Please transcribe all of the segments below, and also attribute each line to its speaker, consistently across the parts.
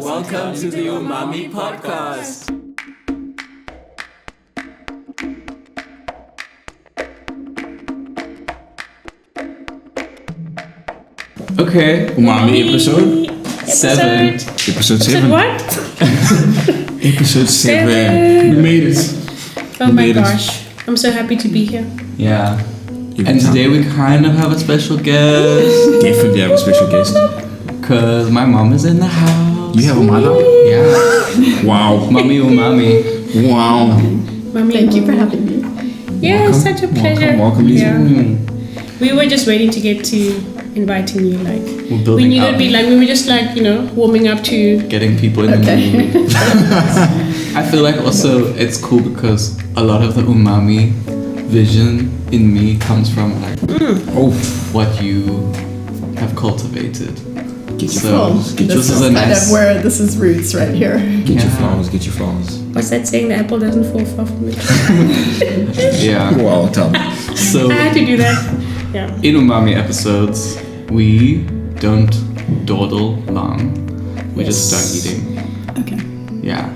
Speaker 1: Welcome to the Umami Podcast.
Speaker 2: Okay, Umami episode 7. Episode 7.
Speaker 3: What?
Speaker 2: Episode 7. We made it.
Speaker 3: Oh my gosh. I'm so happy to be here.
Speaker 2: Yeah. And today we kind of have a special guest.
Speaker 4: Definitely have a special guest.
Speaker 2: Because my mom is in the house.
Speaker 4: You have a mother?
Speaker 2: Yeah.
Speaker 4: Wow.
Speaker 2: Mommy Umami.
Speaker 4: Wow.
Speaker 3: Mommy,
Speaker 5: Thank you for having me.
Speaker 3: Yeah, it's such a pleasure.
Speaker 4: Welcome, Liesl.
Speaker 3: Yeah. We were just waiting to get to inviting you. Like
Speaker 2: We're
Speaker 3: we
Speaker 2: building
Speaker 3: knew
Speaker 2: up.
Speaker 3: it'd be like we were just like warming up to.
Speaker 2: Getting people in the mood. I feel like also it's cool because a lot of the umami vision in me comes from like what you have cultivated.
Speaker 4: Get your
Speaker 2: So,
Speaker 4: flowers. Get your
Speaker 2: this is
Speaker 4: flowers.
Speaker 2: a
Speaker 5: Kind
Speaker 2: nice.
Speaker 5: of where this is roots right here.
Speaker 4: Get your
Speaker 2: Yeah.
Speaker 4: flowers. Get your flowers.
Speaker 3: What's that saying? The apple doesn't fall far from the tree.
Speaker 2: Yeah.
Speaker 4: Wow, tell me.
Speaker 2: So
Speaker 3: I had to do that. Yeah.
Speaker 2: in umami episodes, we don't dawdle long. We just start eating.
Speaker 5: Okay.
Speaker 2: Yeah.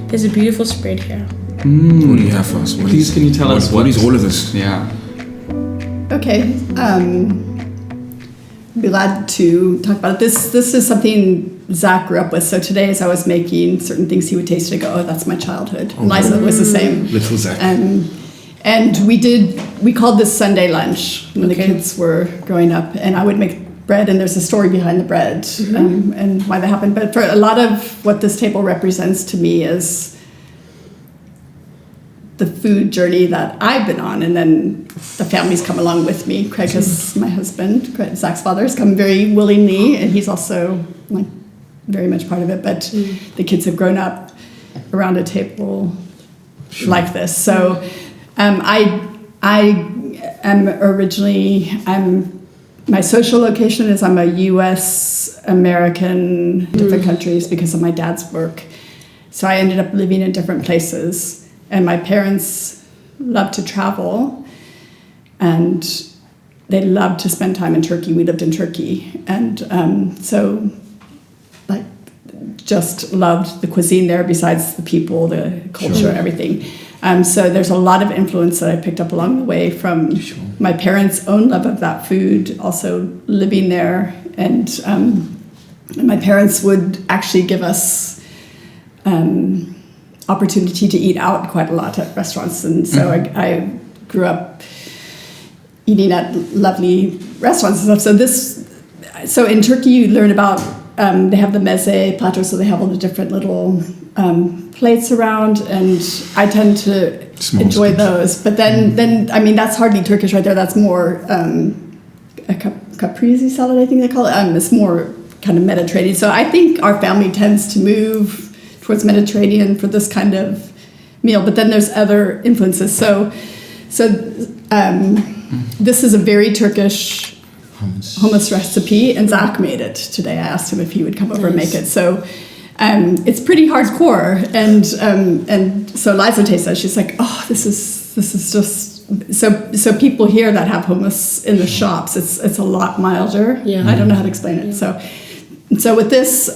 Speaker 3: There's a beautiful spread here.
Speaker 4: What do you have for us? What
Speaker 2: Please, can you tell us
Speaker 4: what is all of this?
Speaker 2: Yeah.
Speaker 5: Okay. Be glad to talk about it. This is something Zach grew up with. So today, as I was making certain things, he would taste it and go, "Oh, that's my childhood." And Liza was the same.
Speaker 4: Little Zach.
Speaker 5: And we called this Sunday lunch when the kids were growing up, and I would make bread, and there's a story behind the bread and why that happened. But for a lot of what this table represents to me is the food journey that I've been on, and then the family's come along with me. Craig is my husband. Zach's father has come very willingly, and he's also like very much part of it. But the kids have grown up around a table like this. So I am originally my social location is I'm a U.S. American, different countries because of my dad's work. So I ended up living in different places. And my parents loved to travel, and they loved to spend time in Turkey. We lived in Turkey, and so like just loved the cuisine there. Besides the people, the culture, everything. So there's a lot of influence that I picked up along the way from my parents' own love of that food, also living there, and my parents would actually give us. Opportunity to eat out quite a lot at restaurants, and so I grew up eating at lovely restaurants and stuff. So in Turkey you learn about they have the meze platter, so they have all the different little plates around, and I tend to enjoy those. But then I mean that's hardly Turkish right there. That's more a caprese salad, I think they call it. It's more kind of Mediterranean. So I think our family tends to move towards Mediterranean for this kind of meal, but then there's other influences. So this is a very Turkish hummus recipe, and Zach made it today. I asked him if he would come over and make it. So it's pretty hardcore, and so Liza tastes it. She's like, "Oh, this is just." So people here that have hummus in the shops, it's a lot milder.
Speaker 3: Yeah.
Speaker 5: I don't know how to explain it. So with this.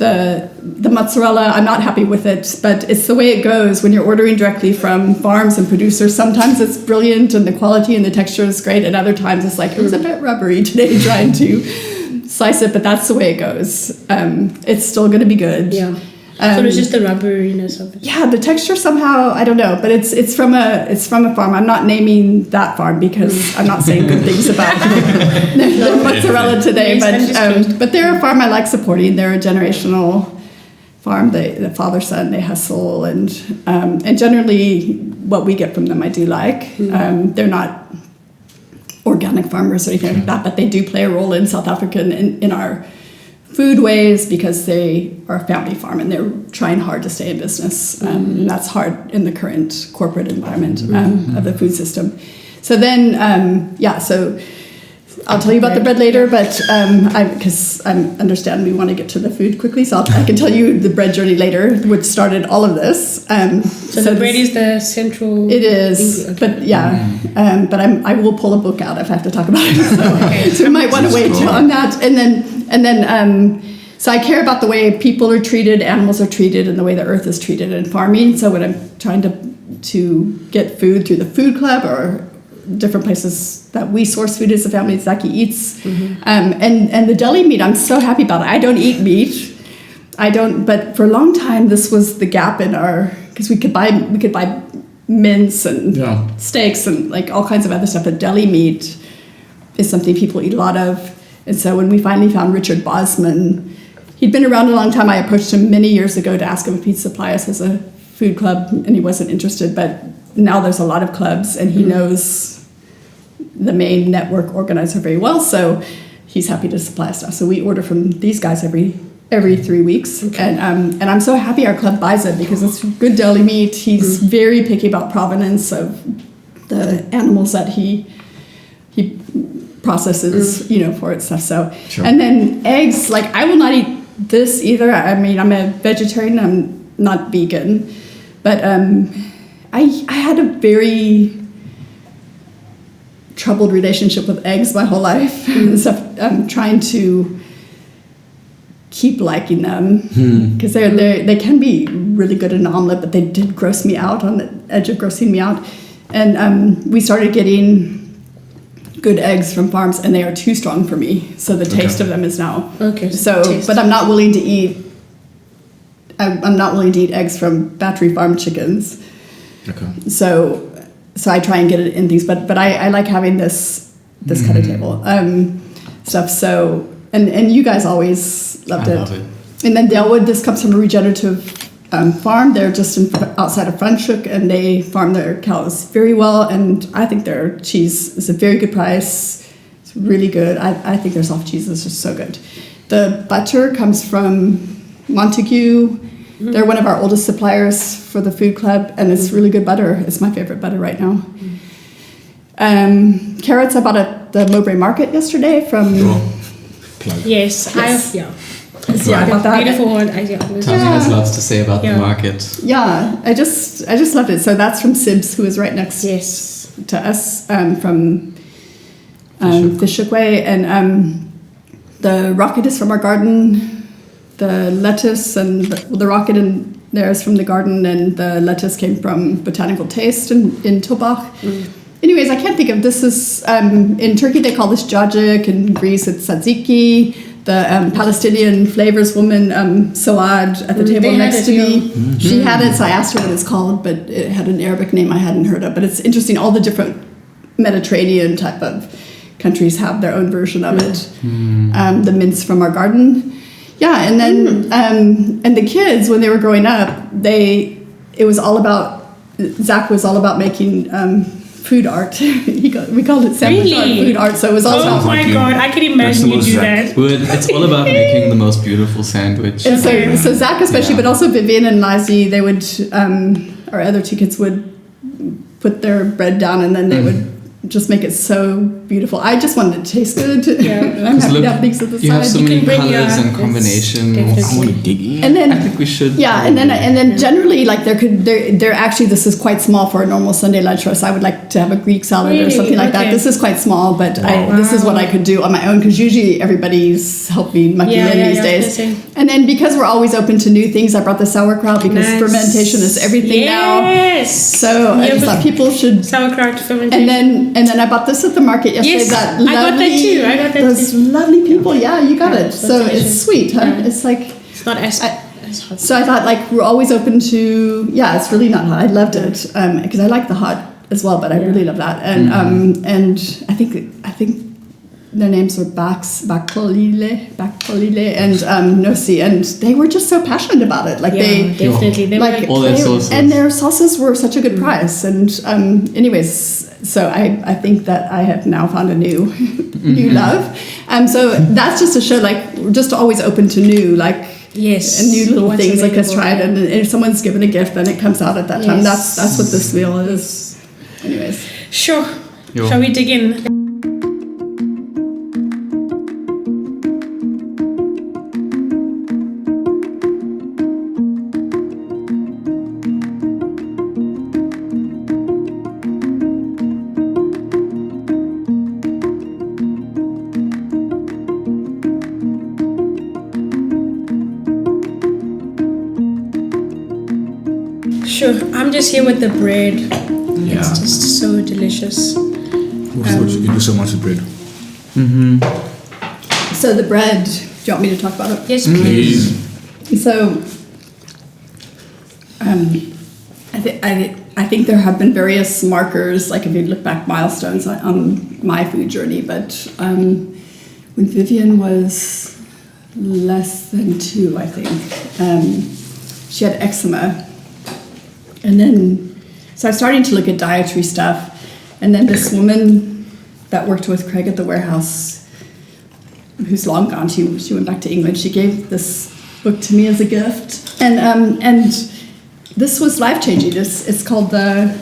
Speaker 5: The mozzarella, I'm not happy with it, but it's the way it goes when you're ordering directly from farms and producers. Sometimes it's brilliant and the quality and the texture is great, and other times it's like, it was a bit rubbery today trying to slice it, but that's the way it goes. It's still going to be good.
Speaker 3: Yeah. So it's just the rubberiness of it.
Speaker 5: Yeah, the texture somehow, I don't know, but it's from a farm. I'm not naming that farm because I'm not saying good things about the mozzarella today, but they're a farm I like supporting. They're a generational farm. The father son, they hustle, and generally what we get from them I do like. They're not organic farmers or anything like that, but they do play a role in South Africa and in our foodways because they are a family farm and they're trying hard to stay in business. And that's hard in the current corporate environment of the food system. So then, so I'll tell you about the bread later, but because I understand we want to get to the food quickly, so I can tell you the bread journey later, which started all of this.
Speaker 3: So the bread is the central.
Speaker 5: It is, but but I will pull a book out if I have to talk about it. So you might want to wait on that, and then So I care about the way people are treated, animals are treated, and the way the earth is treated in farming. So when I'm trying to get food through the food club or different places that we source food as a family, Zaki eats, and the deli meat, I'm so happy about it. I don't eat meat. But for a long time, this was the gap in our, because we could buy mince and steaks and like all kinds of other stuff. But deli meat is something people eat a lot of. And so when we finally found Richard Bosman, he'd been around a long time. I approached him many years ago to ask him if he'd supply us as a food club, and he wasn't interested. But now there's a lot of clubs, and he knows the main network organizer very well, so he's happy to supply stuff. So we order from these guys every 3 weeks, and I'm so happy our club buys it because it's good deli meat. He's very picky about provenance of the animals that he processes, for its stuff. So, and then eggs, like I will not eat this either. I mean, I'm a vegetarian. I'm not vegan, but I had a very troubled relationship with eggs my whole life and stuff. I'm trying to keep liking them because they can be really good in an omelet, but they did gross me out, on the edge of grossing me out. And we started getting good eggs from farms, and they are too strong for me. So the taste of them is now but I'm not willing to eat. I'm not willing to eat eggs from battery farm chickens. Okay. So I try and get it in things, but I like having this kind of table stuff. So and you guys always loved it. Love it. And then Dalewood, this comes from a regenerative farm. They're just outside of Franschhoek, and they farm their cows very well. And I think their cheese is a very good price. It's really good. I think their soft cheese is just so good. The butter comes from Montague. They're one of our oldest suppliers for the food club, and it's really good butter. It's my favorite butter right now. Carrots I bought at the Mowbray Market yesterday from...
Speaker 3: Yes.
Speaker 5: I bought that.
Speaker 3: Beautiful one.
Speaker 2: Thami has lots to say about the market.
Speaker 5: Yeah, I just loved it. So that's from Sibs, who is right next to us from Fishhook Way. And the rocket is from our garden. The lettuce and the rocket in there is from the garden, and the lettuce came from Botanical Taste in Tilbach. Anyways, I can't think of this. Is in Turkey they call this cacık, in Greece it's tzatziki. The Palestinian flavors woman Soad at the table next to me, she had it, so I asked her what it's called, but it had an Arabic name I hadn't heard of. But it's interesting, all the different Mediterranean type of countries have their own version of it. The mince from our garden. Yeah, and then and the kids, when they were growing up, Zach was all about making food art. We called it sandwich art, food art. So it was all about.
Speaker 3: Oh my god, I can imagine you do that.
Speaker 2: It's all about making the most beautiful sandwich.
Speaker 5: And so Zach especially, but also Vivian and Liesl, they would, our other two kids would put their bread down, and then they would just make it so beautiful. I just wanted it to taste good. And I'm happy to have things at the side.
Speaker 2: You have so many colors and combinations.
Speaker 4: I want to dig in.
Speaker 5: And then
Speaker 2: I think we should.
Speaker 5: Yeah, and then generally, like they're actually, this is quite small for a normal Sunday lunch for us. I would like to have a Greek salad or something like that. This is quite small, but this is what I could do on my own, because usually everybody's helping mucking in these days. And then because we're always open to new things, I brought the sauerkraut because fermentation is everything now.
Speaker 3: Yes.
Speaker 5: So I just thought people should
Speaker 3: sauerkraut fermentation.
Speaker 5: And then I bought this at the market yesterday.
Speaker 3: Yes, I got that too.
Speaker 5: Those lovely people. Yeah, you got it. So it's sweet, huh? Yeah. It's like
Speaker 3: it's not as hot.
Speaker 5: So I thought, like, we're always open to. Yeah, it's really not hot. I loved it because I like the hot as well, but I really love that. And and I think their names were Bakpolile and Nosi, and they were just so passionate about it. Like they
Speaker 2: like all their sauces,
Speaker 5: and their sauces were such a good price. And anyways. So I think that I have now found a new love. So that's just to show, like, we're just always open to new, like, and new little things, like let's try it. And if someone's given a gift, then it comes out at that time. That's what this meal is. Anyways.
Speaker 3: Sure. Shall we dig in? Sure. I'm just here with the bread.
Speaker 4: Yeah.
Speaker 3: It's just so delicious.
Speaker 4: You do so much with bread.
Speaker 5: So the bread, do you want me to talk about it?
Speaker 3: Yes, please.
Speaker 5: So, I think there have been various markers, like if you look back, milestones on my food journey. But when Vivian was less than 2, I think, she had eczema, and then so I was starting to look at dietary stuff, and then this woman that worked with Craig at the warehouse, who's long gone, she went back to England. She gave this book to me as a gift, and this was life-changing. It's called the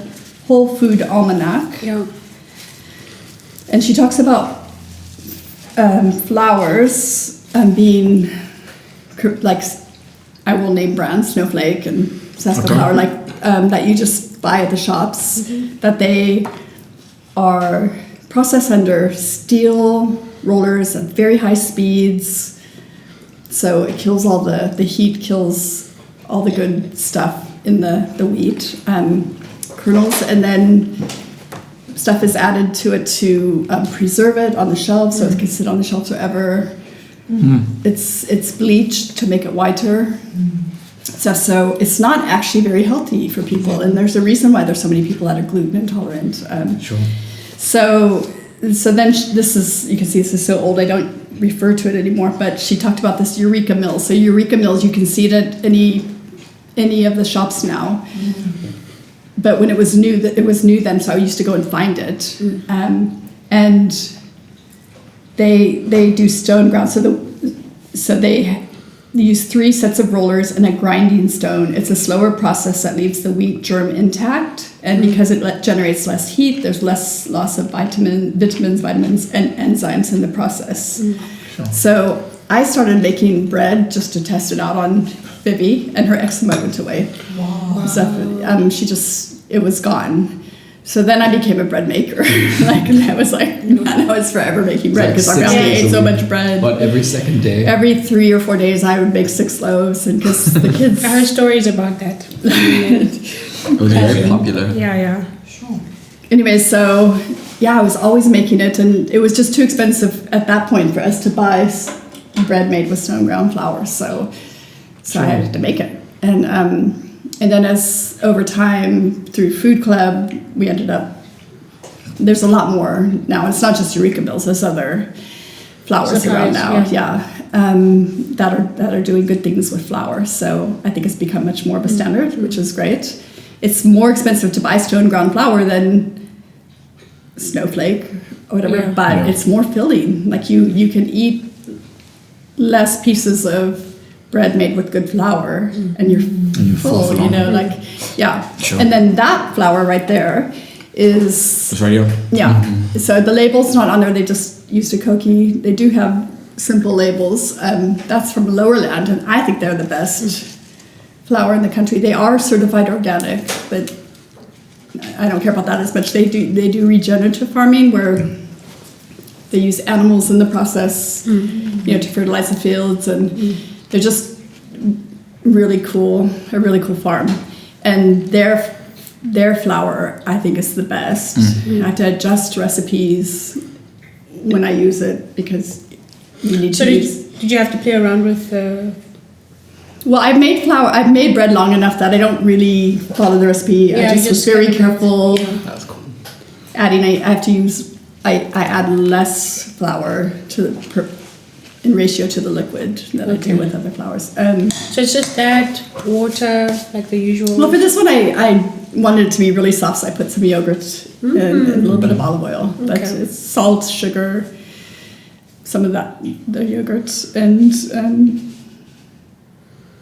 Speaker 5: Whole Food Almanac.
Speaker 3: Yeah.
Speaker 5: And she talks about flours being like, I will name brands, Snowflake and Saska flour, like that you just buy at the shops, that they are processed under steel rollers at very high speeds. So it kills all the heat, kills all the good stuff in the wheat kernels, and then stuff is added to it to preserve it on the shelf, so it can sit on the shelf forever. It's bleached to make it whiter. So it's not actually very healthy for people, and there's a reason why there's so many people that are gluten intolerant.
Speaker 4: Sure.
Speaker 5: So then this is, you can see this is so old, I don't refer to it anymore, but she talked about this Eureka Mill. So Eureka Mills, you can see it at any of the shops now. But when it was new then, so I used to go and find it. And they do stone ground. So they use 3 sets of rollers and a grinding stone. It's a slower process that leaves the wheat germ intact. And because it generates less heat, there's less loss of vitamins, and enzymes in the process.
Speaker 4: Sure.
Speaker 5: So I started making bread just to test it out on Vivi, and her eczema went away. Wow. So it was gone. So then I became a bread maker. I was like, man, I was forever making bread because our family ate so much bread.
Speaker 2: But every second day?
Speaker 5: Every 3 or 4 days, I would make 6 loaves, and because the kids.
Speaker 3: I heard stories about that.
Speaker 2: It was very popular.
Speaker 3: Yeah.
Speaker 6: Sure.
Speaker 5: Anyway, so I was always making it, and it was just too expensive at that point for us to buy bread made with stone ground flour. So I had to make it, and then as over time through Food Club, we ended up. There's a lot more now. It's not just Eureka Mills. There's other flours around now. That are doing good things with flour. So I think it's become much more of a standard, which is great. It's more expensive to buy stone ground flour than Snowflake or whatever, but it's more filling. Like you can eat less pieces of bread made with good flour, and you're full.
Speaker 4: Sure.
Speaker 5: And then that flour right there is
Speaker 4: It's right here.
Speaker 5: So the label's not on there. They just used a cookie. They do have simple labels. That's from Lowerland, and I think they're the best flour in the country. They are certified organic, but I don't care about that as much. They do regenerative farming where they use animals in the process, to fertilize the fields, and they're just really cool. A really cool farm, and their flour I think is the best. I have to adjust recipes when I use it because you need to use.
Speaker 3: Did you have to play around with?
Speaker 5: Well, I've made flour. I've made bread long enough that I don't really follow the recipe. I just was very careful.
Speaker 2: That's cool.
Speaker 5: Adding, I have to use. I add less flour in ratio to the liquid that I do with other flours.
Speaker 3: So it's just that water, like the usual.
Speaker 5: Well, for this one, I wanted it to be really soft, so I put some yogurt and a little bit of olive oil. But it's salt, sugar, some of the yogurt, and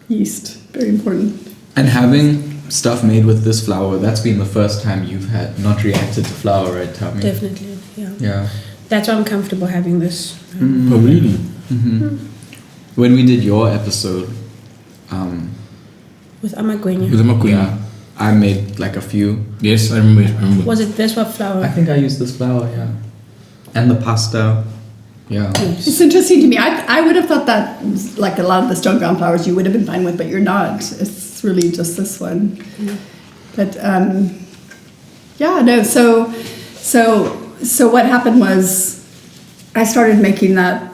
Speaker 5: yeast. Very important.
Speaker 2: And having stuff made with this flour, that's been the first time you've had not reacted to flour, right, Thami?
Speaker 3: Definitely, yeah.
Speaker 2: Yeah.
Speaker 3: That's why I'm comfortable having this.
Speaker 4: Oh, really?
Speaker 2: When we did your episode,
Speaker 3: With Amagwenya.
Speaker 4: With the makwenya.
Speaker 2: yeah, I made like a few.
Speaker 4: Yes, I remember.
Speaker 3: Was it this what flour?
Speaker 2: I think I used this flour, yeah. And the pasta. Yeah.
Speaker 5: It's interesting to me. I would have thought that, like a lot of the stone ground flours, you would have been fine with, but you're not. It's really just this one. But yeah, no. So what happened was I started making that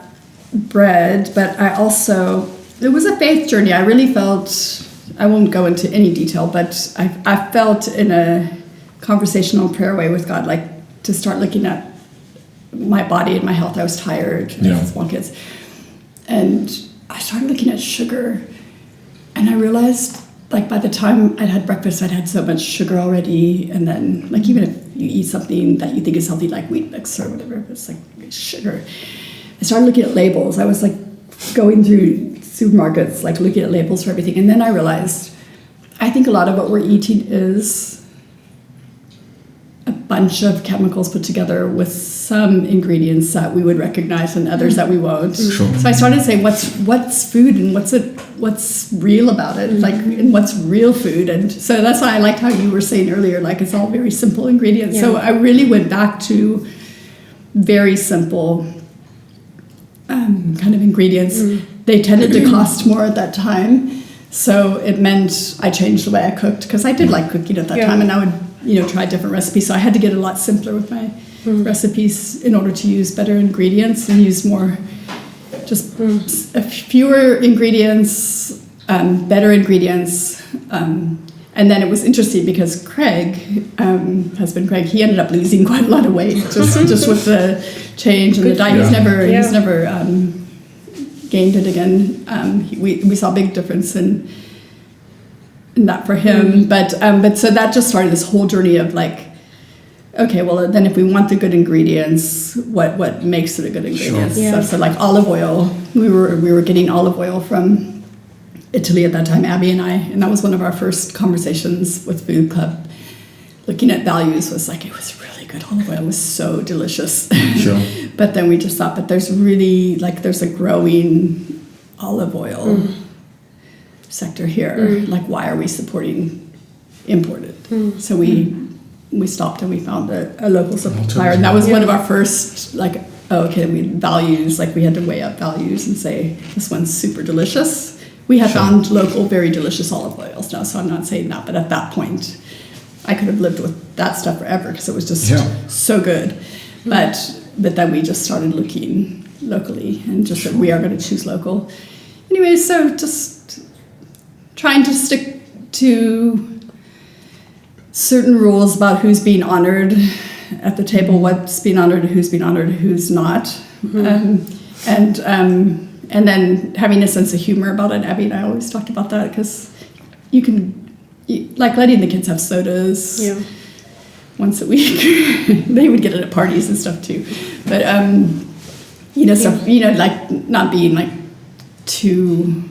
Speaker 5: bread, but I also, it was a faith journey. I really felt, I won't go into any detail, but I felt in a conversational prayer way with God, like to start looking at my body and my health. I was tired, I had small kids. And I started looking at sugar, and I realized, like, by the time I'd had breakfast, I'd had so much sugar already. And then, like, even if you eat something that you think is healthy, like wheat mix or whatever, it's like sugar. I started looking at labels. I was like going through supermarkets, like looking at labels for everything. And then I realized, I think a lot of what we're eating is a bunch of chemicals put together with some ingredients that we would recognize and others that we won't.
Speaker 4: Sure.
Speaker 5: So I started saying, what's food and what's real about it, like, and what's real food. And so that's why I liked how you were saying earlier, like it's all very simple ingredients. So I really went back to very simple kind of ingredients. They tended to cost more at that time. So it meant I changed the way I cooked, because I did like cooking at that time, and I would, try different recipes. So I had to get a lot simpler with my recipes in order to use better ingredients and use more, just fewer ingredients, better ingredients. And then it was interesting because Craig, husband Craig, he ended up losing quite a lot of weight just with the change in the diet. He's never gained it again. We saw a big difference in that for him. But so that just started this whole journey of like, okay, well then if we want the good ingredients, what makes it a good ingredient?
Speaker 3: Sure.
Speaker 5: So like olive oil, we were getting olive oil from Italy at that time, Abby and I, and that was one of our first conversations with Food Club. Looking at values was like, it was really good olive oil. It was so delicious.
Speaker 4: Sure.
Speaker 5: But then we just thought, but there's really, like, there's a growing olive oil sector here. Like, why are we supporting imported? So we stopped and we found a local supplier. And that was one of our first, like, values. Like, we had to weigh up values and say, this one's super delicious. We had found local, very delicious olive oils now, so I'm not saying that, but at that point, I could have lived with that stuff forever because it was just so good. But then we just started looking locally and just said, we are going to choose local. Anyway, so just trying to stick to certain rules about who's being honored at the table, what's being honored, who's not. And then having a sense of humor about it. Abby and I always talked about that because like letting the kids have sodas once a week. They would get it at parties and stuff too. But, stuff, like not being like too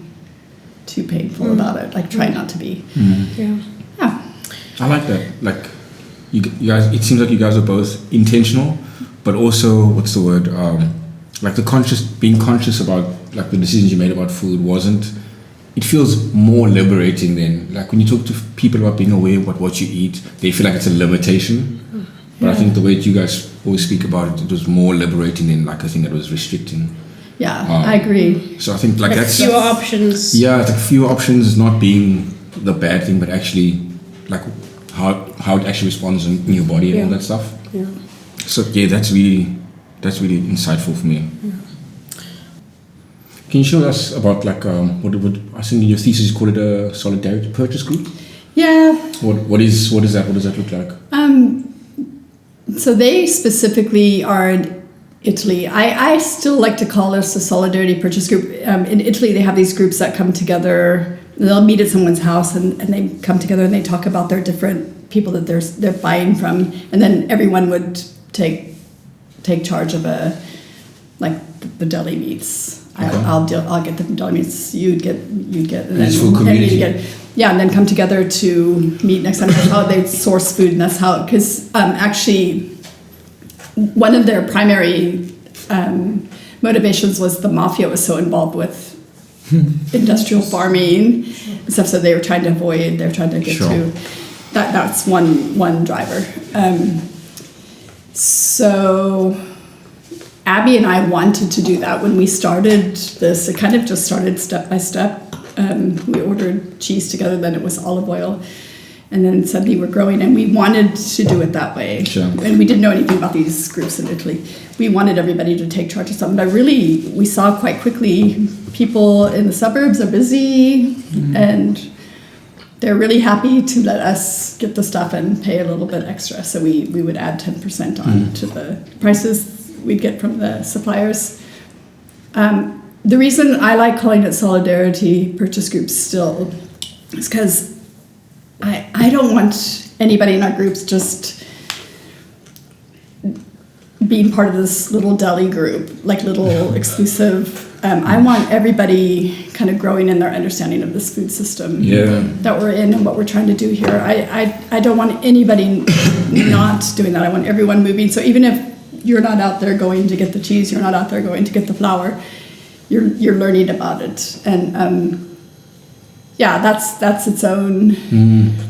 Speaker 5: painful about it. Like try not to be. Yeah.
Speaker 4: I like that. Like you guys, it seems like you guys are both intentional, but also, what's the word? Like being conscious about like the decisions you made about food it feels more liberating than, like when you talk to people about being aware about what you eat, they feel like it's a limitation. But I think the way you guys always speak about it was more liberating than like a thing that was restricting.
Speaker 5: Yeah, I agree.
Speaker 4: So I think like that's
Speaker 3: fewer options.
Speaker 4: Yeah, it's like fewer options not being the bad thing, but actually like how it actually responds in your body and all that stuff. Yeah. So that's really insightful for me. Yeah. Can you show us about like what I think in your thesis you call it a solidarity purchase group? Yeah. What is that? What does that look like?
Speaker 5: So they specifically are in Italy. I still like to call this a solidarity purchase group. In Italy, they have these groups that come together. They'll meet at someone's house and they come together and they talk about their different people that they're buying from, and then everyone would take charge of the deli meats. Okay. I'll get the deli meats. You'd get, and then and then come together to meet next time. That's how they source food, and that's how, because actually one of their primary motivations was the mafia was so involved with industrial farming and stuff, so they were trying to avoid. They're trying to get to that. That's one driver. So Abby and I wanted to do that when we started this. It kind of just started step by step. We ordered cheese together, then it was olive oil. And then suddenly we're growing, and we wanted to do it that way.
Speaker 4: Sure.
Speaker 5: And we didn't know anything about these groups in Italy. We wanted everybody to take charge of something, but really we saw quite quickly people in the suburbs are busy, and they're really happy to let us get the stuff and pay a little bit extra. So we would add 10% on to the prices we'd get from the suppliers. The reason I like calling it solidarity purchase groups still is because I don't want anybody in our groups just being part of this little deli group, like little exclusive. I want everybody kind of growing in their understanding of this food system that we're in and what we're trying to do here. I don't want anybody not doing that. I want everyone moving. So even if you're not out there going to get the cheese, you're not out there going to get the flour, you're learning about it. And that's its own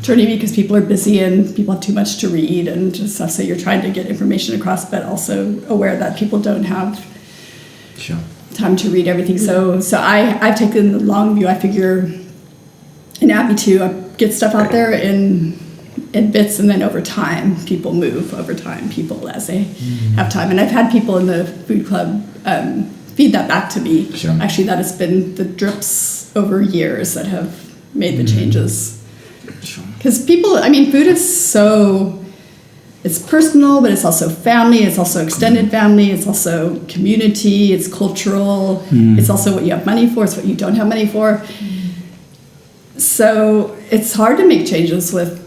Speaker 5: journey, because people are busy and people have too much to read and stuff. So you're trying to get information across, but also aware that people don't have time to read everything. So I've taken the long view. I figure in Abbey too, I get stuff out there in bits, and then over time people move over time, people as they have time. And I've had people in the food club feed that back to me. Actually, that has been the drips over years that have made the changes. Because people, I mean, food is it's personal, but it's also family, it's also extended family, it's also community, it's cultural, it's also what you have money for, it's what you don't have money for. So it's hard to make changes with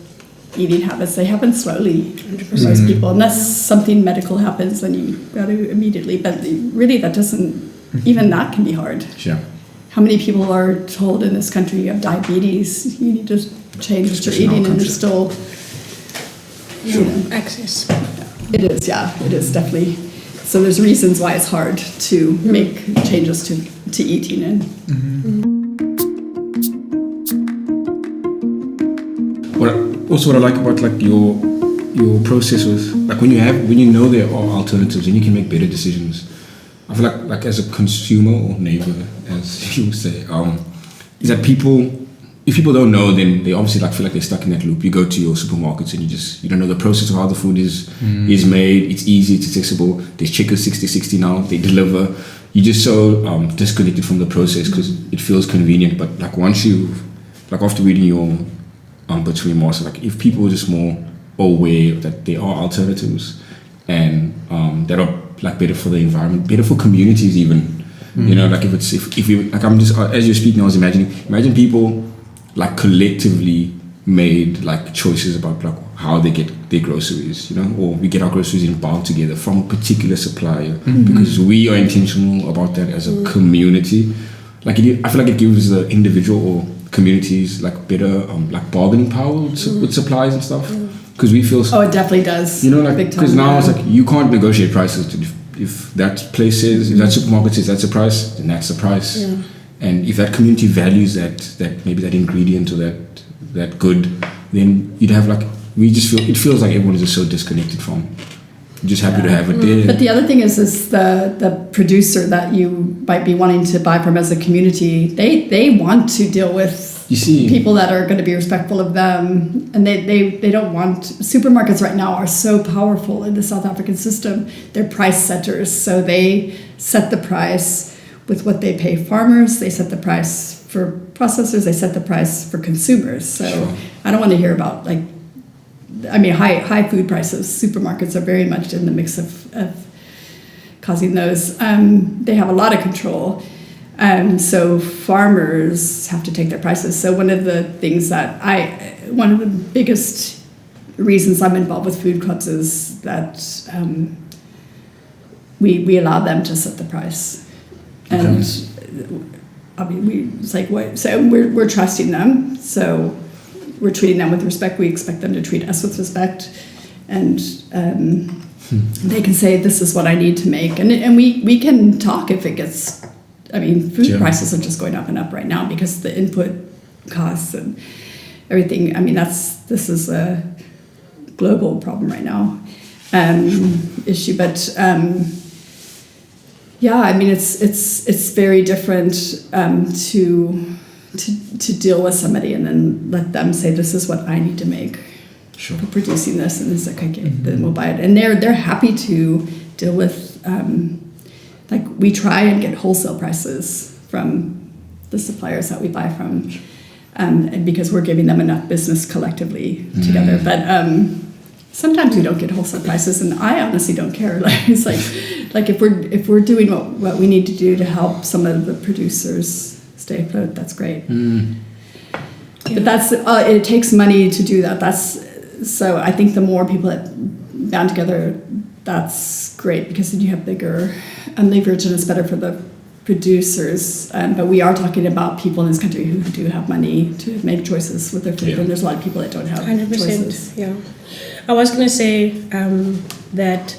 Speaker 5: eating habits. They happen slowly for most people. Unless something medical happens, then you got to immediately. But really, that doesn't, even that can be hard.
Speaker 4: Sure.
Speaker 5: How many people are told in this country you have diabetes, you need to change what you're eating, and there's still
Speaker 3: access.
Speaker 5: It is, it is definitely. So there's reasons why it's hard to make changes to eating and.
Speaker 4: Also, what I like about like your process was like when you know there are alternatives and you can make better decisions. I feel like as a consumer or neighbor, as you say, is that if people don't know, then they obviously feel like they're stuck in that loop. You go to your supermarkets and you don't know the process of how the food is made. It's easy, it's accessible. There's checkers 60/60 now. They deliver. You're just so disconnected from the process because it feels convenient. But like once after reading your between more, so like if people are just more aware that there are alternatives and that are like better for the environment, better for communities even. You know, like if you like, I'm just as you're speaking, I was imagine people like collectively made like choices about like how they get their groceries, you know, or we get our groceries in bulk together from a particular supplier because we are intentional about that as a community. Like I feel like it gives the individual or communities like better like bargaining power with suppliers and stuff, because we feel
Speaker 5: it definitely does,
Speaker 4: you know, like because now it's like you can't negotiate prices if that place says, if that supermarket says that's the price, then that's the price. And if that community values that maybe that ingredient or that good, then you'd have like, it feels like everyone is just so disconnected from. Just happy to have it there.
Speaker 5: But the other thing is the producer that you might be wanting to buy from as a community, they want to deal with people that are going to be respectful of them, and they don't want. Supermarkets right now are so powerful in the South African system. They're price setters, so they set the price with what they pay farmers. They set the price for processors. They set the price for consumers. So I don't want to hear about high food prices. Supermarkets are very much in the mix of causing those. They have a lot of control. So farmers have to take their prices. So one of the biggest reasons I'm involved with food clubs is that we allow them to set the price. And I mean, it's like what? So we're trusting them. So we're treating them with respect. We expect them to treat us with respect, and they can say, "This is what I need to make," and we can talk if it gets. I mean, food prices are just going up and up right now because the input costs and everything. I mean, this is a global problem right now, issue, but. Yeah, I mean it's very different to to deal with somebody and then let them say, this is what I need to make
Speaker 4: Sure.
Speaker 5: for producing this, and it's like, okay, then we'll buy it. And they're happy to deal with, like we try and get wholesale prices from the suppliers that we buy from, and because we're giving them enough business collectively together. But sometimes we don't get wholesale prices, and I honestly don't care. Like it's like if we're doing what we need to do to help some of the producers stay afloat, that's great. But that's it takes money to do that. So I think the more people that band together, that's great, because then you have bigger leverage, and it's better for the producers. But we are talking about people in this country who do have money to make choices with their food, and there's a lot of people that don't have
Speaker 3: 100%.
Speaker 5: choices.
Speaker 3: Yeah, I was gonna say that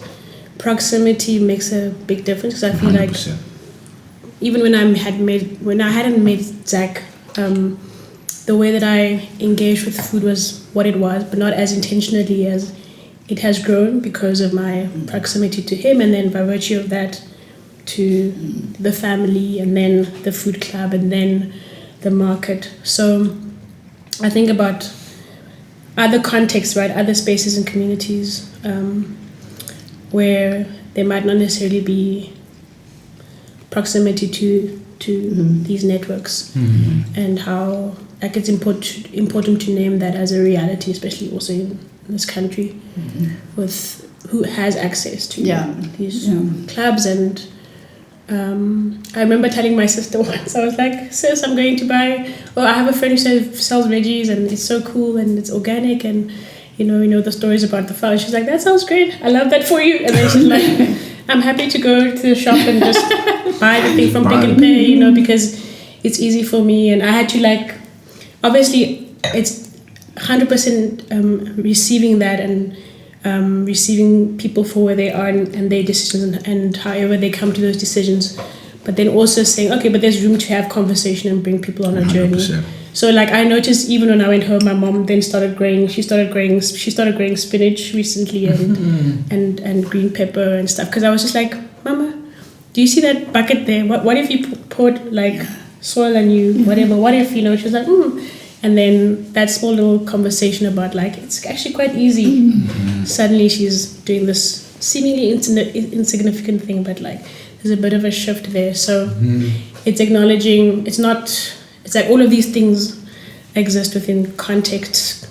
Speaker 3: proximity makes a big difference, because I feel
Speaker 4: 100%.
Speaker 3: like even when I hadn't met Zach, the way that I engaged with food was what it was, but not as intentionally as it has grown because of my proximity to him, and then by virtue of that to the family, and then the food club, and then the market. So I think about other contexts, right? Other spaces and communities where there might not necessarily be proximity to these networks, and how like it's important to name that as a reality, especially also in this country, with who has access to these clubs. And I remember telling my sister once, I was like, sis, I'm going to buy, I have a friend who sells veggies, and it's so cool, and it's organic, and you know the stories about the flower. She's like, that sounds great, I love that for you. And then she's like, I'm happy to go to the shop and just buy the thing from Pick and Pay, because it's easy for me. And I had to obviously it's 100% receiving that, and receiving people for where they are and their decisions, and however they come to those decisions, but then also saying, okay, but there's room to have conversation and bring people on a journey.
Speaker 4: 100%.
Speaker 3: So I noticed even when I went home, my mom then started growing spinach recently, and green pepper and stuff, because I was just like, Mama, do you see that bucket there? What if you poured soil and you whatever, what if she was like, and then that small little conversation about it's actually quite easy. Suddenly she's doing this seemingly insignificant thing, but there's a bit of a shift there. So it's acknowledging, it's like all of these things exist within context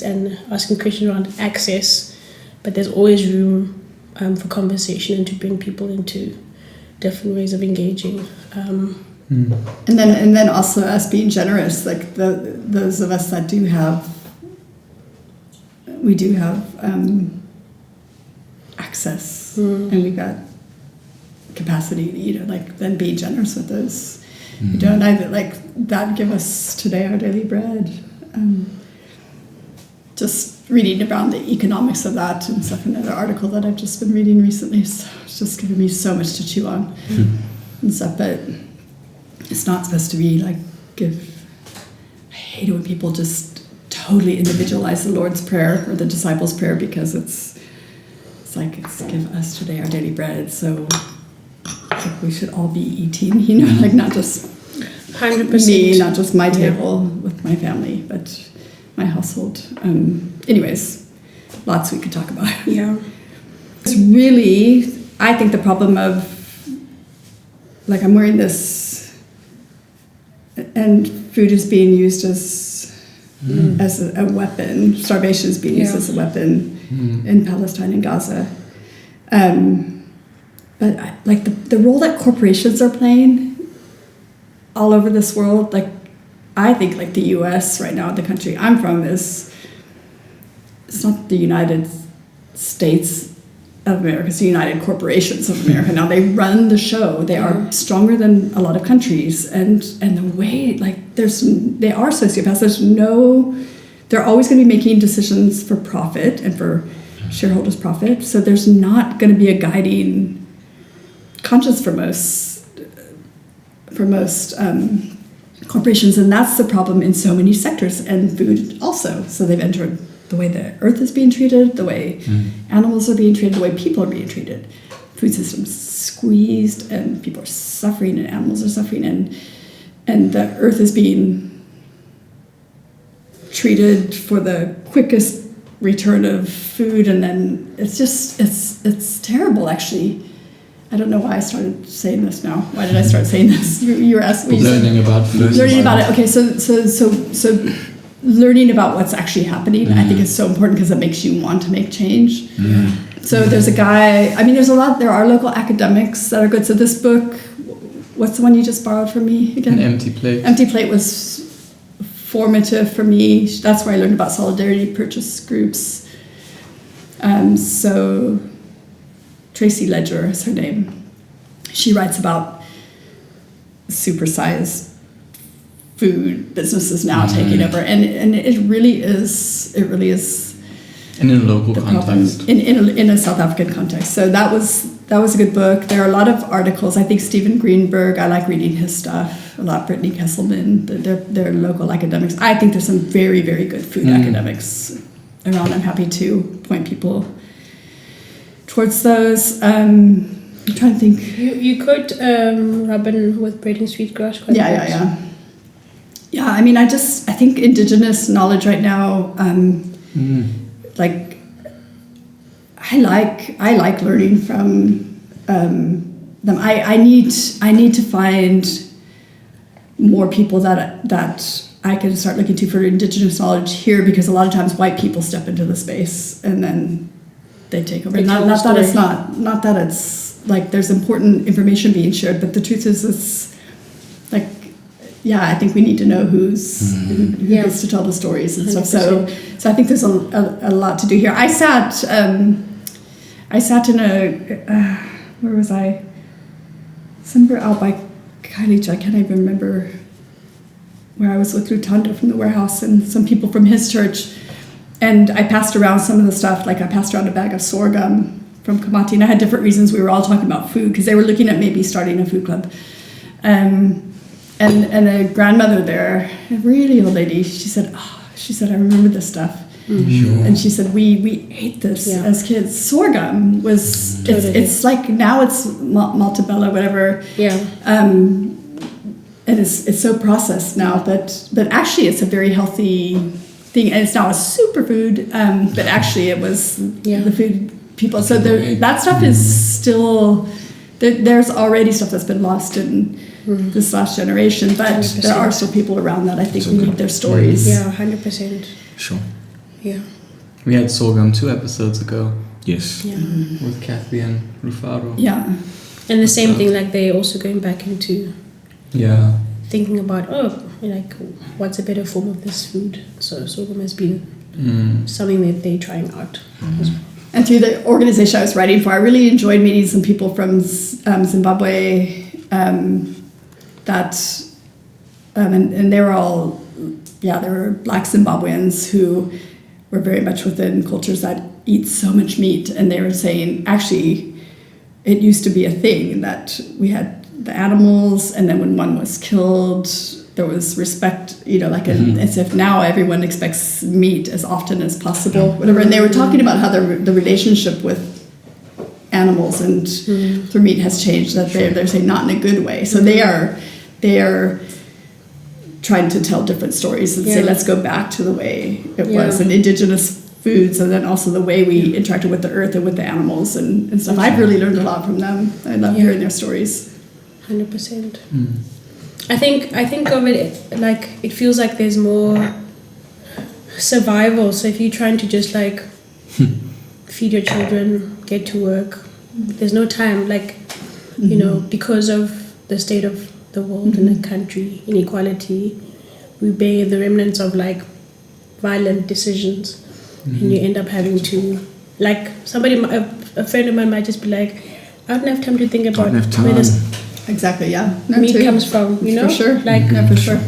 Speaker 3: and asking questions around access, but there's always room for conversation and to bring people into different ways of engaging.
Speaker 5: And then also us being generous, those of us that do have access, and we've got capacity to then be generous with those who don't. That give us today our daily bread. Just reading around the economics of that and stuff, another article that I've just been reading recently, so it's just giving me so much to chew on and stuff. But it's not supposed to be I hate it when people just totally individualize the Lord's Prayer or the disciples' prayer, because it's give us today our daily bread. So we should all be eating, not just
Speaker 3: 100%.
Speaker 5: me, not just my table with my family, but my household. Anyways, lots we could talk about.
Speaker 3: Yeah.
Speaker 5: It's really, I think the problem of, I'm wearing this, and food is being used as a weapon. Starvation is being used as a weapon in Palestine and Gaza. But the role that corporations are playing all over this world, I think the U.S. right now, the country I'm from, it's not the United States of America, it's the United Corporations of America. Now they run the show. They are stronger than a lot of countries, and the way they are sociopaths. They're always going to be making decisions for profit and for shareholders' profit. So there's not going to be a guiding conscience for most corporations, and that's the problem in so many sectors, and food also. So they've entered the way the earth is being treated, the way animals are being treated, the way people are being treated. Food systems squeezed, and people are suffering, and animals are suffering, and the earth is being treated for the quickest return of food, and then it's terrible actually. I don't know why I started saying this now. Why did I start saying this? You were asking me.
Speaker 2: Learning about food.
Speaker 5: Learning about it. Okay, so learning about what's actually happening, I think is so important because it makes you want to make change. So there's a guy, I mean, there are local academics that are good. So this book, what's the one you just borrowed from me again?
Speaker 2: An Empty Plate.
Speaker 5: Empty Plate was formative for me. That's where I learned about solidarity purchase groups. So Tracy Ledger is her name. She writes about supersized food businesses now taking over, and it really is
Speaker 2: in a local context,
Speaker 5: in a South African context. So that was a good book. There are a lot of articles. I think Steven Greenberg, I like reading his stuff a lot. Brittany Kesselman, they're local academics. I think there's some very, very good food academics around. I'm happy to point people towards those. I'm trying to think.
Speaker 3: You quote Robin with Bread and Sweetgrass quite a bit.
Speaker 5: Yeah, I mean, I think indigenous knowledge right now, like I like learning from them. I need to find more people that I can start looking to for indigenous knowledge here, because a lot of times white people step into the space and then they take over. Not that it's like there's important information being shared, but the truth is it's like, yeah, I think we need to know who gets to tell the stories and 100%. stuff. So I think there's a lot to do here. I sat in where was I? Somewhere out by Kailija. I can't even remember where I was with Rutanda from the warehouse and some people from his church. And I passed around some of the stuff, like I passed around a bag of sorghum from Kamati, and I had different reasons. We were all talking about food because they were looking at maybe starting a food club. And a grandmother there, a really old lady, she said, I remember this stuff. Mm-hmm. And she said, we ate this as kids. Sorghum was, it's like, now it's maltabella, whatever. Yeah. And it's so processed now, but actually it's a very healthy thing. And it's not a superfood, but actually it was the food people. So that stuff is still, there's already stuff that's been lost in this last generation, but 100%. There are still people around that I think we need their stories.
Speaker 3: Yeah, 100%.
Speaker 4: Sure.
Speaker 3: Yeah.
Speaker 2: We had sorghum 2 episodes ago.
Speaker 4: Yes.
Speaker 3: Yeah.
Speaker 2: With Kathy and Rufaro.
Speaker 5: Yeah.
Speaker 3: And the same thing, like they're also going back into thinking about, like what's a better form of this food. So sorghum has been something that they're trying out as well.
Speaker 5: And through the organization I was writing for, I really enjoyed meeting some people from Zimbabwe and they were all, they were Black Zimbabweans who were very much within cultures that eat so much meat. And they were saying, actually, it used to be a thing that we had the animals, and then when one was killed, there was respect, as if now everyone expects meat as often as possible, whatever. And they were talking about how the relationship with animals and through meat has changed, that they're saying not in a good way. So they are trying to tell different stories and say, let's go back to the way it was, and indigenous foods, and then also the way we interacted with the earth and with the animals and stuff. I've really learned a lot from them. I love hearing their stories.
Speaker 3: 100%. I think of it like it feels like there's more survival. So if you're trying to just like feed your children, get to work, there's no time, like because of the state of the world and the country, inequality, we bear the remnants of like violent decisions, and you end up having to, like, a friend of mine might just be like, I don't have time to think about where this meat comes from,
Speaker 5: For sure.
Speaker 3: Like,
Speaker 5: for sure.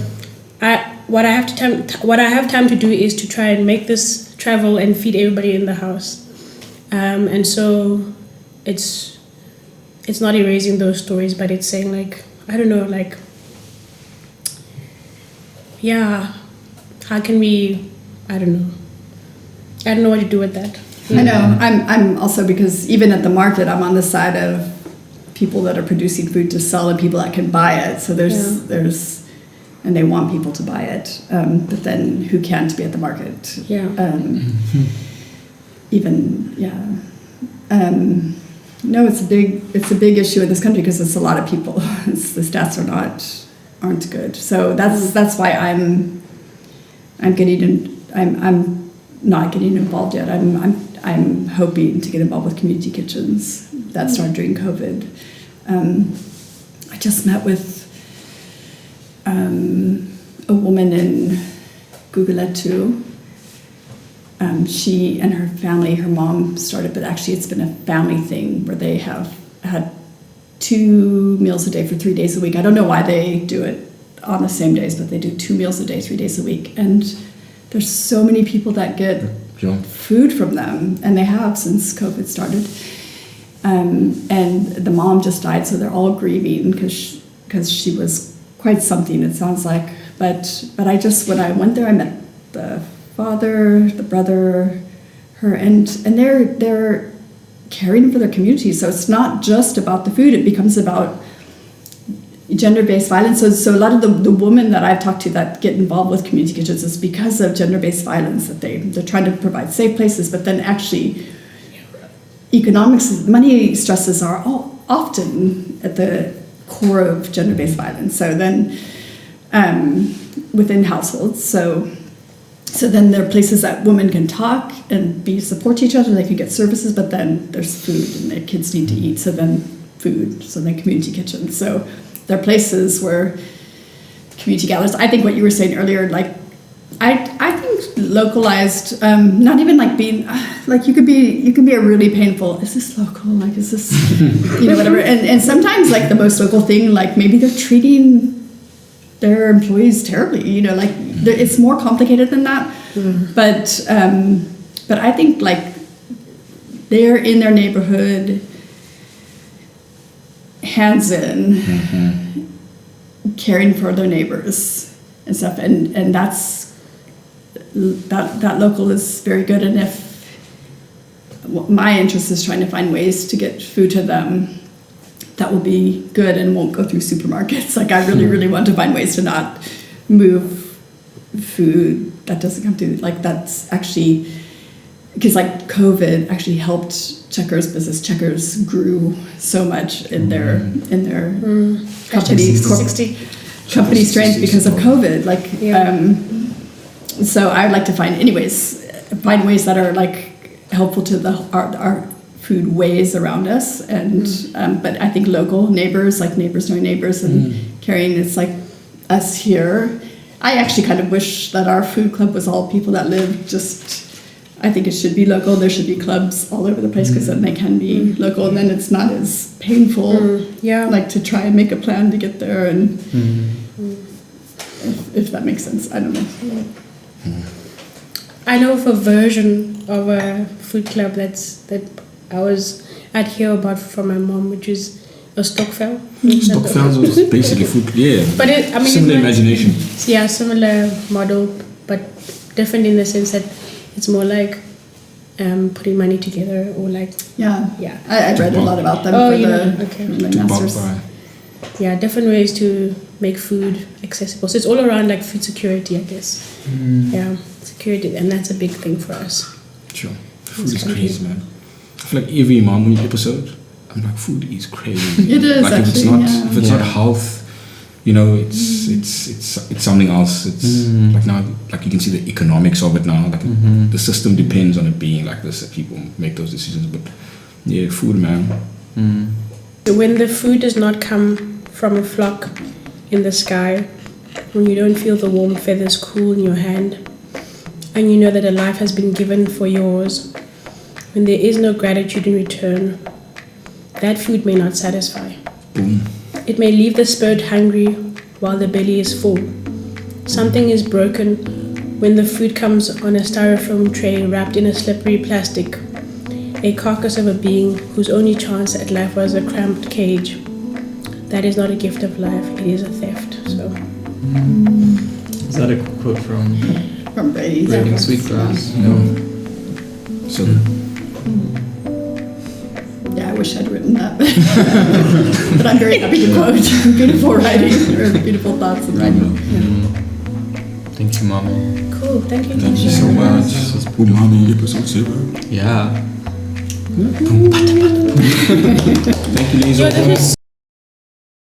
Speaker 3: What I have time to do is to try and make this travel and feed everybody in the house, and so it's not erasing those stories, but it's saying like, I don't know, like, how can we, I don't know what to do with that.
Speaker 5: I know. I'm also, because even at the market, I'm on the side of people that are producing food to sell and people that can buy it. So there's and they want people to buy it, but then who can't be at the market?
Speaker 3: Yeah.
Speaker 5: No, it's a big issue in this country because it's a lot of people. The stats aren't good. So that's why I'm not getting involved yet. I'm hoping to get involved with community kitchens that started during COVID. I just met with a woman in Guguletu. She and her family, her mom started, but actually it's been a family thing where they have had 2 meals a day for 3 days a week. I don't know why they do it on the same days, but they do 2 meals a day, 3 days a week. And there's so many people that get food from them, and they have since COVID started. And the mom just died, so they're all grieving because she was quite something, it sounds like. But when I went there, I met the father, the brother, her, and they're caring for their community. So it's not just about the food; it becomes about gender-based violence. So a lot of the women that I've talked to that get involved with community kitchens is because of gender-based violence, that they're trying to provide safe places, but then actually money stresses are often at the core of gender-based violence. So then within households, so then there are places that women can talk and support each other, they can get services, but then there's food and their kids need to eat, so then community kitchens. So there are places where community gathers. I think what you were saying earlier, like I think localized, not even like being like you can be a really painful. Is this local? Like is this whatever? And sometimes like the most local thing, like maybe they're treating their employees terribly. Like it's more complicated than that. But I think like they're in their neighborhood, hands in, caring for their neighbors and stuff, and that local is very good. And if my interest is trying to find ways to get food to them that will be good and won't go through supermarkets. Like I really want to find ways to not move food that doesn't come through. Like that's actually because like COVID actually helped Checkers business. Checkers grew so much in their company strength because of COVID. So I would like to find ways that are like helpful to our food ways around us, and but I think local neighbors, like neighbors knowing neighbors and caring. It's like us here. I actually kind of wish that our food club was all people that live just. I think it should be local. There should be clubs all over the place because then they can be local, and then it's not as painful. Like to try and make a plan to get there, and if that makes sense, I don't know.
Speaker 3: I know of a version of a food club that I'd hear about from my mom, which is a Stokvel.
Speaker 4: Stokvels was basically food,
Speaker 3: But
Speaker 4: similar imagination.
Speaker 3: Yeah, similar model, but different in the sense that it's more like putting money together or like...
Speaker 5: Yeah. I read a lot about them for my master's.
Speaker 3: Yeah, different ways to make food accessible. So it's all around like food security, I guess. Yeah, security, and that's a big thing for us.
Speaker 4: Sure. Food is crazy, man. I feel like every Mamu episode, I'm like, food is crazy.
Speaker 5: It is
Speaker 4: like
Speaker 5: actually,
Speaker 4: if it's not health, it's something else. It's like now, like you can see the economics of it now. Like the system depends on it being like this that people make those decisions. But yeah, food, man.
Speaker 3: When the food does not come from a flock in the sky, when you don't feel the warm feathers cool in your hand, and you know that a life has been given for yours, when there is no gratitude in return, that food may not satisfy. It may leave the spirit hungry while the belly is full. Something is broken when the food comes on a styrofoam tray wrapped in a slippery plastic, a carcass of a being whose only chance at life was a cramped cage. That is not a gift of life, it is a theft. So,
Speaker 2: is that a quote from
Speaker 5: Braiding
Speaker 2: Sweetgrass?
Speaker 4: So
Speaker 5: yeah, wish I'd written that. But I'm very happy to quote beautiful writing or beautiful thoughts and writing. Yeah.
Speaker 2: Thank you, Mommy.
Speaker 3: Cool. Thank you.
Speaker 4: Thank you so much. Umami episode 7.
Speaker 2: Yeah.
Speaker 4: Thank you, Liesl.
Speaker 3: Yo, that is